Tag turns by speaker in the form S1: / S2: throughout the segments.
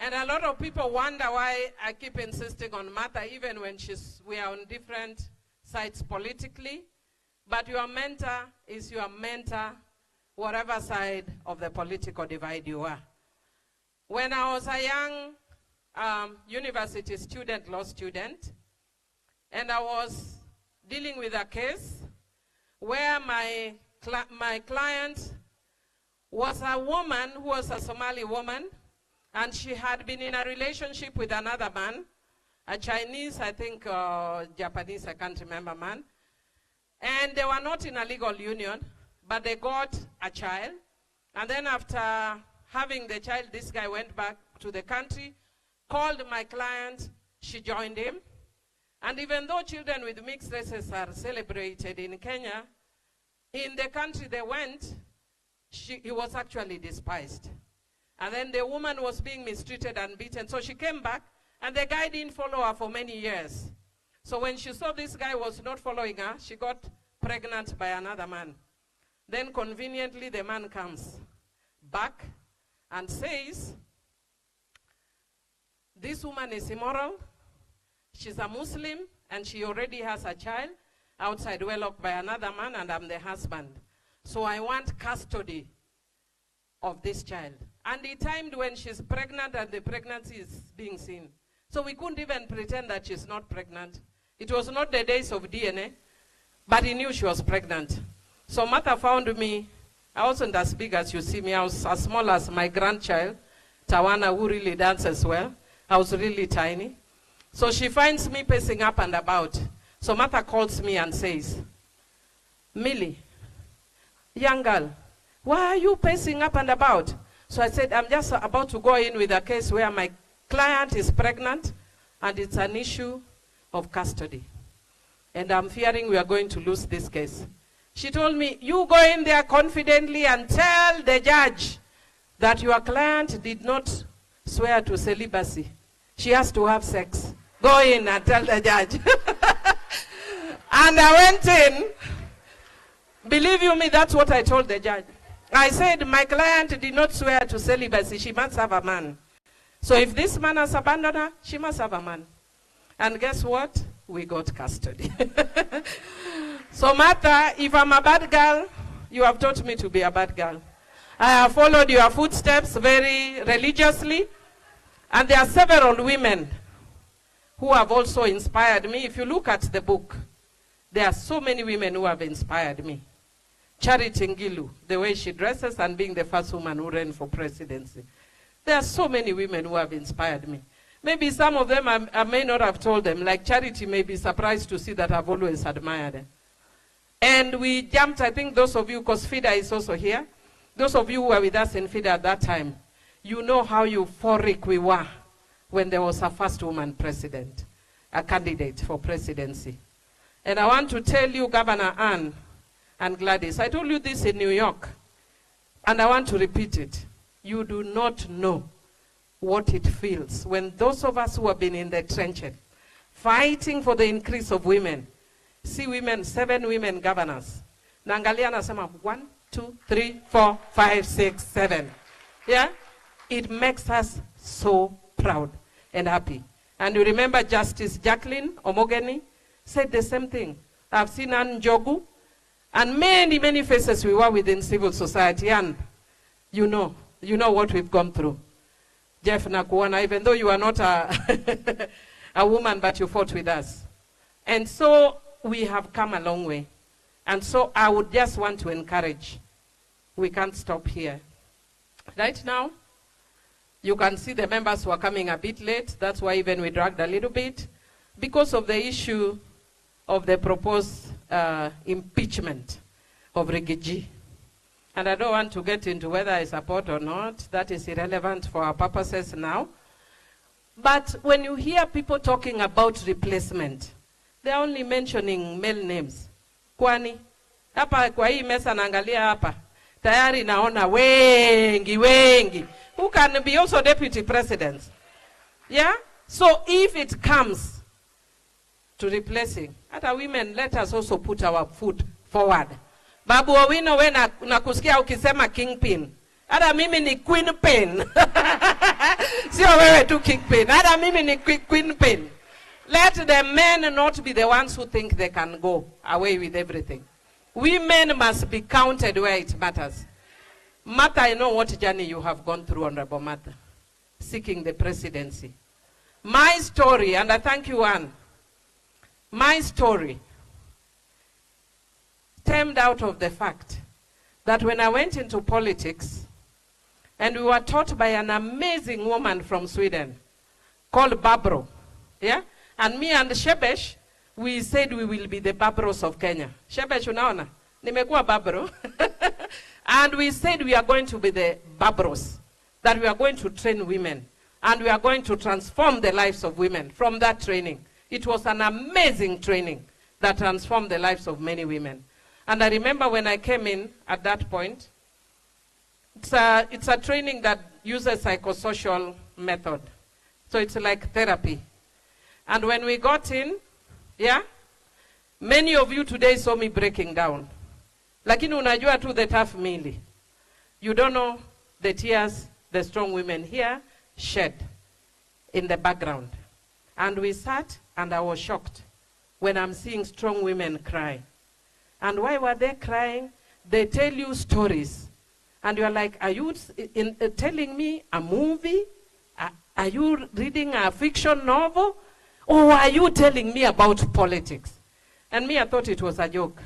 S1: And a lot of people wonder why I keep insisting on Martha, even when we are on different sides politically. But your mentor is your mentor, whatever side of the political divide you are. When I was a young university student, law student, and I was dealing with a case where my client was a woman who was a Somali woman, and she had been in a relationship with another man, a Chinese, I think, Japanese, I can't remember, man. And they were not in a legal union, but they got a child. And then after having the child, this guy went back to the country, called my client, she joined him. And even though children with mixed races are celebrated in Kenya, in the country they went, he was actually despised. And then the woman was being mistreated and beaten. So she came back, and the guy didn't follow her for many years. So when she saw this guy was not following her, she got pregnant by another man. Then conveniently, the man comes back and says, this woman is immoral. She's a Muslim, and she already has a child outside wedlock by another man, and I'm the husband. So I want custody of this child. And he timed when she's pregnant and the pregnancy is being seen. So we couldn't even pretend that she's not pregnant. It was not the days of DNA, but he knew she was pregnant. So Martha found me. I wasn't as big as you see me. I was as small as my grandchild, Tawana, who really dances well. I was really tiny. So she finds me pacing up and about. So Martha calls me and says, Millie, young girl, why are you pacing up and about? So I said, I'm just about to go in with a case where my client is pregnant, and it's an issue of custody. And I'm fearing we are going to lose this case. She told me, you go in there confidently and tell the judge that your client did not swear to celibacy. She has to have sex. Go in and tell the judge. And I went in. Believe you me, that's what I told the judge. I said, my client did not swear to celibacy. She must have a man. So if this man has abandoned her, she must have a man. And guess what? We got custody. So Martha, if I'm a bad girl, you have taught me to be a bad girl. I have followed your footsteps very religiously. And there are several women who have also inspired me. If you look at the book, there are so many women who have inspired me. Charity Ngilu, the way she dresses and being the first woman who ran for presidency. There are so many women who have inspired me. Maybe some of them I may not have told them, like Charity may be surprised to see that I've always admired them. And we jumped, I think those of you, because FIDA is also here, those of you who were with us in FIDA at that time, you know how euphoric we were when there was a first woman president, a candidate for presidency. And I want to tell you, Governor Ann and Gladys, I told you this in New York, and I want to repeat it. You do not know what it feels when those of us who have been in the trenches, fighting for the increase of women, see women, 7 women governors. Nangalia nasema 1, 2, 3, 4, 5, 6, 7. Yeah? It makes us so proud and happy. And you remember Justice Jacqueline Omogeni said the same thing. I've seen Ann Njogu and many, many faces we were within civil society. And you know what we've gone through. Jeff Nakuana, even though you are not a, a woman, but you fought with us. And so we have come a long way. And so I would just want to encourage, we can't stop here. Right now, you can see the members who are coming a bit late. That's why even we dragged a little bit. Because of the issue of the proposed impeachment of Rigiji. And I don't want to get into whether I support or not. That is irrelevant for our purposes now. But when you hear people talking about replacement, they're only mentioning male names. Kwani, hapa kwa hii mesa naangalia hapa, tayari naona wengi, who can be also deputy presidents. Yeah? So if it comes to replacing, other women, let us also put our foot forward. Babu Owino, we nakusikia ukisema kingpin. Ada mimi ni queen pin. Sio wewe tu kingpin. Hata mimi ni queen pin. Let the men not be the ones who think they can go away with everything. Women must be counted where it matters. Martha, I know what journey you have gone through, Honorable Martha, seeking the presidency. My story, and I thank you, Anne, my story stemmed out of the fact that when I went into politics, and we were taught by an amazing woman from Sweden called Barbro, yeah? And me and Shebesh, we said we will be the Barbros of Kenya. Shebesh, unaona? Nimekuwa Barbro. And we said we are going to be the Barbros, that we are going to train women, and we are going to transform the lives of women from that training. It was an amazing training that transformed the lives of many women. And I remember when I came in at that point, it's a training that uses psychosocial method. So it's like therapy. And when we got in, yeah, many of you today saw me breaking down. Lakini unajua tu the tough Millie. You don't know the tears the strong women here shed in the background. And we sat and I was shocked when I'm seeing strong women cry. And why were they crying? They tell you stories. And you're like, are you telling me a movie? Are you reading a fiction novel? Or are you telling me about politics? And me, I thought it was a joke.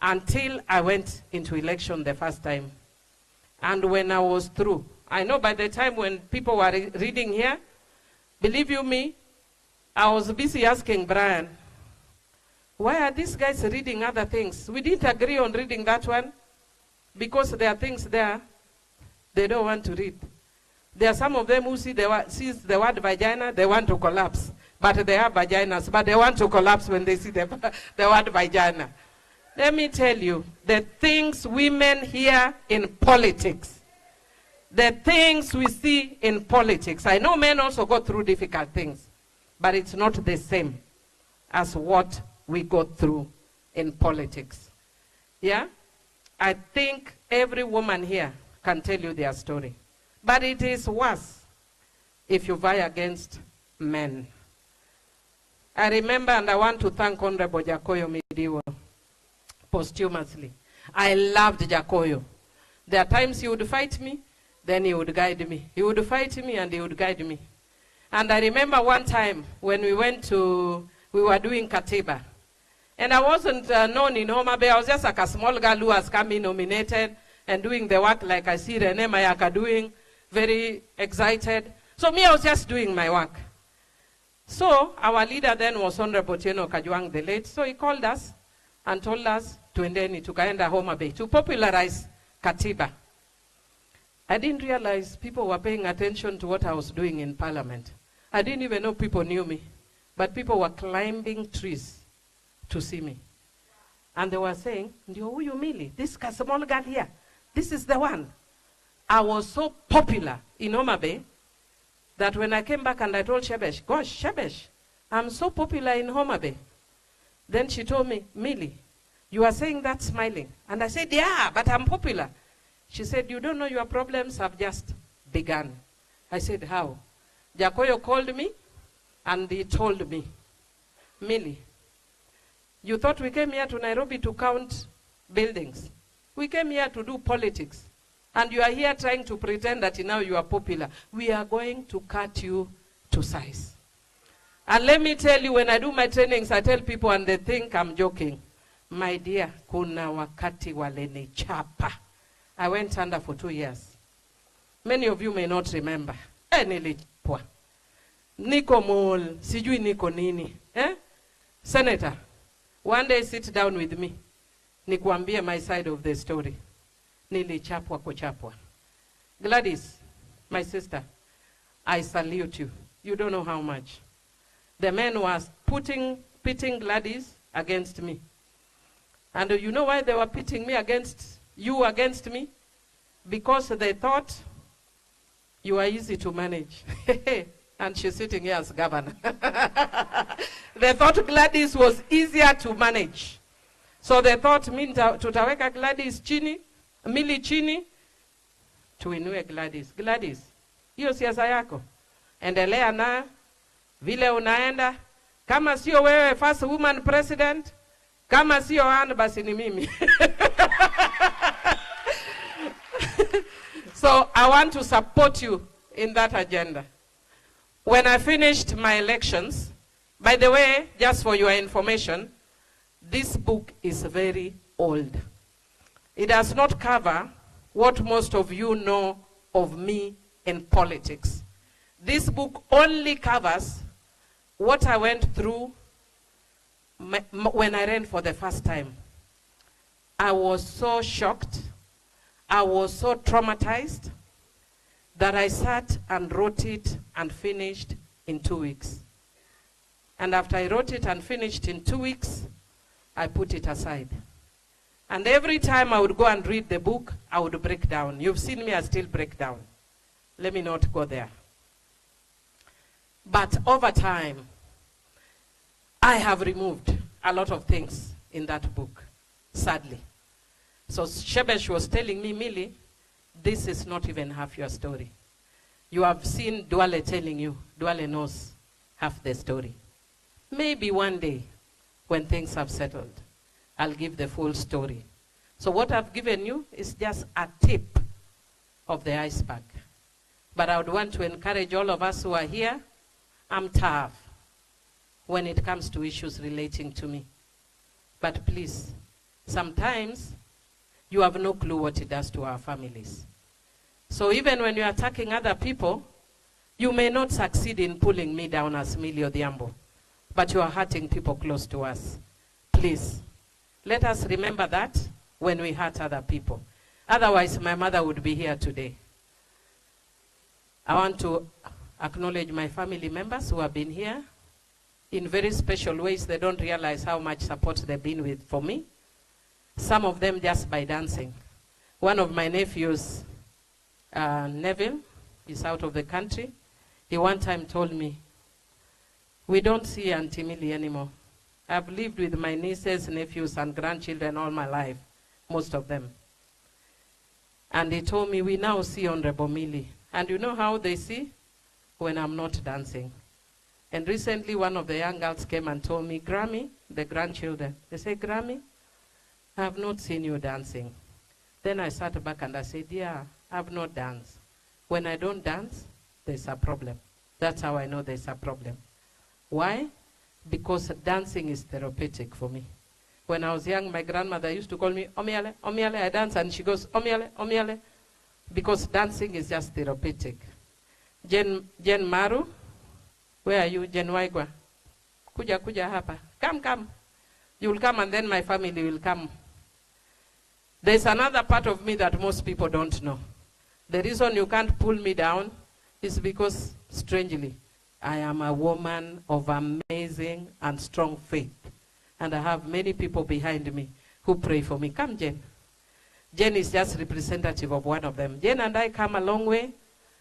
S1: Until I went into election the first time. And when I was through, I know by the time when people were reading here, believe you me, I was busy asking Brian, why are these guys reading other things? We didn't agree on reading that one because there are things there they don't want to read. There are some of them who sees the word vagina, they want to collapse. But they have vaginas, but they want to collapse when they see the word vagina. Let me tell you, the things women hear in politics, the things we see in politics. I know men also go through difficult things, but it's not the same as what we go through in politics. Yeah? I think every woman here can tell you their story. But it is worse if you vie against men. I remember, and I want to thank Honorable Jakoyo Midiwo posthumously. I loved Jakoyo. There are times he would fight me, then he would guide me. He would fight me and he would guide me. And I remember one time when we were doing Katiba. And I wasn't known in Homa Bay. I was just like a small girl who has come in nominated and doing the work like I see Rene Mayaka doing, very excited. So me, I was just doing my work. So our leader then was Honorable Tieno Kajwang the late. So he called us and told us tuendeni tukaenda Homa Bay to popularize Katiba. I didn't realize people were paying attention to what I was doing in Parliament. I didn't even know people knew me. But people were climbing trees to see me. And they were saying, ndio huyu Millie, this small girl here, this is the one. I was so popular in Homa Bay that when I came back and I told Shebesh, gosh, Shebesh, I'm so popular in Homa Bay. Then she told me, Millie, you are saying that smiling. And I said, yeah, but I'm popular. She said, you don't know your problems have just begun. I said, how? Jakoyo called me and he told me, Millie, you thought we came here to Nairobi to count buildings. We came here to do politics. And you are here trying to pretend that now you are popular. We are going to cut you to size. And let me tell you, when I do my trainings, I tell people and they think I'm joking. My dear, kuna wakati waleni chapa. I went under for 2 years. Many of you may not remember. Nilichapwa. Niko mall, sijui niko nini. Senator, one day sit down with me. Nikuambie my side of the story. Nilichapwa kuchapwa. Gladys, my sister, I salute you. You don't know how much. The men was pitting Gladys against me. And you know why they were pitting me against me? Because they thought you are easy to manage. And she's sitting here as governor. They thought Gladys was easier to manage. So they thought tutaweka Gladys chini, Millie chini, tuinue Gladys. Gladys, Hiyo siasa yako, endelea na vile unaenda. Kama sio wewe first woman president, kama sio Anne, basi ni mimi. So I want to support you in that agenda. When I finished my elections, by the way, just for your information, this book is very old. It does not cover what most of you know of me in politics. This book only covers what I went through when I ran for the first time. I was so shocked, I was so traumatized that I sat and wrote it and finished in 2 weeks. And after I wrote it and finished in 2 weeks, I put it aside. And every time I would go and read the book, I would break down. You've seen me, I still break down. Let me not go there. But over time, I have removed a lot of things in that book, sadly. So Shebesh was telling me, Millie, this is not even half your story. You have seen Duale telling you, Duale knows half the story. Maybe one day, when things have settled, I'll give the full story. So what I've given you is just a tip of the iceberg. But I would want to encourage all of us who are here, I'm tough when it comes to issues relating to me. But please, sometimes you have no clue what it does to our families. So even when you're attacking other people, you may not succeed in pulling me down as Millie Odhiambo, but you are hurting people close to us. Please, let us remember that when we hurt other people. Otherwise, my mother would be here today. I want to acknowledge my family members who have been here in very special ways. They don't realize how much support they've been with for me. Some of them just by dancing. One of my nephews, Neville, is out of the country. He one time told me, we don't see Auntie Millie anymore. I've lived with my nieces, nephews, and grandchildren all my life, most of them. And he told me, we now see Honorable Millie. And you know how they see? When I'm not dancing. And recently, one of the young girls came and told me, Grammy, the grandchildren, they say, Grammy, I have not seen you dancing. Then I sat back and I said, yeah, I have not danced. When I don't dance, there's a problem. That's how I know there's a problem. Why? Because dancing is therapeutic for me. When I was young, my grandmother used to call me, Omiale, Omiale, I dance, and she goes, Omiale, Omiale, because dancing is just therapeutic. Jen Maru, where are you? Jen Waigwa. Kuja hapa. Come. You will come and then my family will come. There's another part of me that most people don't know. The reason you can't pull me down is because, strangely, I am a woman of amazing and strong faith. And I have many people behind me who pray for me. Come, Jen. Jen is just representative of one of them. Jen and I come a long way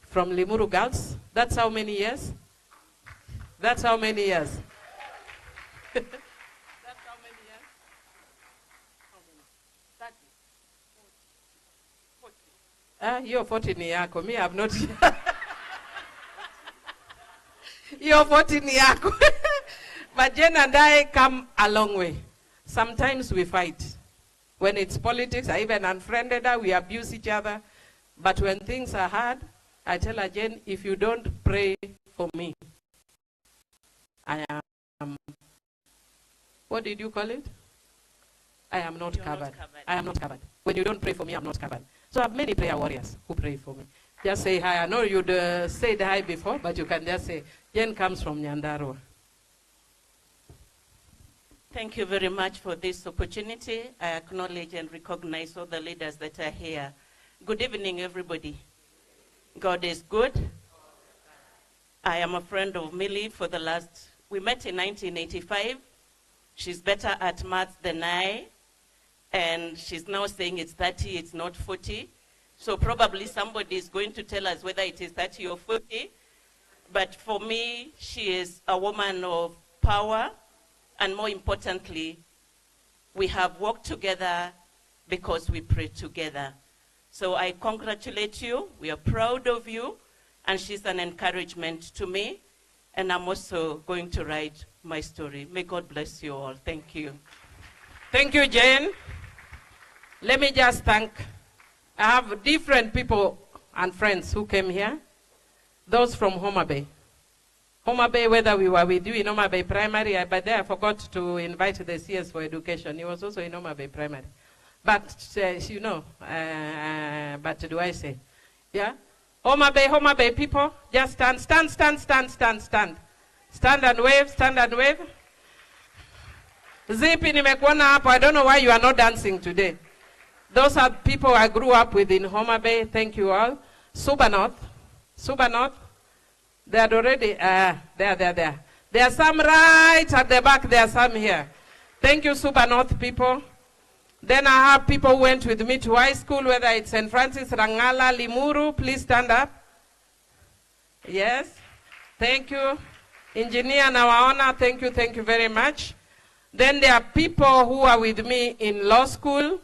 S1: from Limuru Girls. That's how many years? That's how many years? That's how many years? How many? 30? 40? You're 40 ni yako. Me, I've not. You're 40 ni yako. But Jen and I come a long way. Sometimes we fight. When it's politics, I even unfriended her, we abuse each other. But when things are hard, I tell her, Jen, if you don't pray for me, I am, what did you call it? I am not covered. I am not covered. When you don't pray for me, I'm not covered. So I have many prayer warriors who pray for me. Just say hi. I know you'd said hi before, but you can just say, Jen comes from Nyandarua.
S2: Thank you very much for this opportunity. I acknowledge and recognize all the leaders that are here. Good evening, everybody. God is good. I am a friend of Millie for the last, we met in 1985. She's better at maths than I. And she's now saying it's 30, it's not 40. So probably somebody is going to tell us whether it is 30 or 40. But for me, she is a woman of power. And more importantly, we have worked together because we pray together. So I congratulate you. We are proud of you. and she's an encouragement to me. And I'm also going to write my story. May God bless you all. Thank you.
S1: Thank you, Jane. Let me just thank, I have different people and friends who came here. Those from Homa Bay. Homa Bay, whether we were with you in Homa Bay Primary, but there I forgot to invite the CS for Education. He was also in Homa Bay Primary. But, you know, but do I say? Yeah? Homa Bay people, just stand. Stand and wave, stand and wave. Zipi nimekuona hapo. I don't know why you are not dancing today. Those are people I grew up with in Homa Bay. Thank you all. Suba North. They are already, there. There are some right at the back, there are some here. Thank you, Suba North people. Then I have people who went with me to high school, whether it's St. Francis, Rangala, Limuru. Please stand up. Yes. Thank you. Engineer Nawaona, thank you very much. Then there are people who are with me in law school.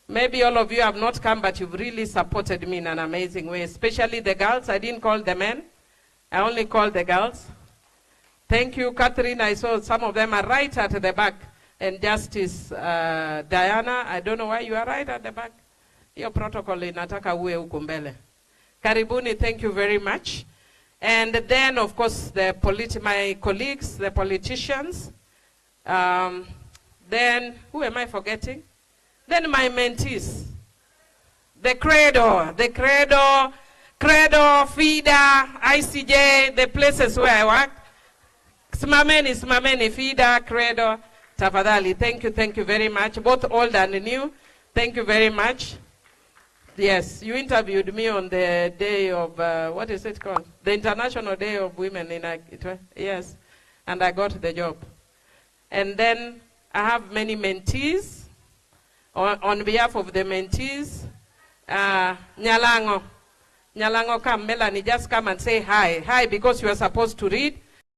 S1: Maybe all of you have not come, but you've really supported me in an amazing way, especially the girls. I didn't call the men. I only called the girls. Thank you, Catherine. I saw some of them are right at the back. And Justice Diana, I don't know why you are right at the back. Your protocol inataka uwe huku mbele. Karibuni, thank you very much. And then, of course, my colleagues, the politicians. Then, who am I forgetting? Then my mentees. The Credo, FIDA, ICJ, the places where I work. Smameni, FIDA, Credo, Tafadhali. Thank you very much. Both old and new. Thank you very much. Yes, you interviewed me on the day of, what is it called? The International Day of Women. Yes, and I got the job. And then I have many mentees. On behalf of the mentees, Nyalango, come, Melanie, just come and say hi. Hi, because you are supposed to read.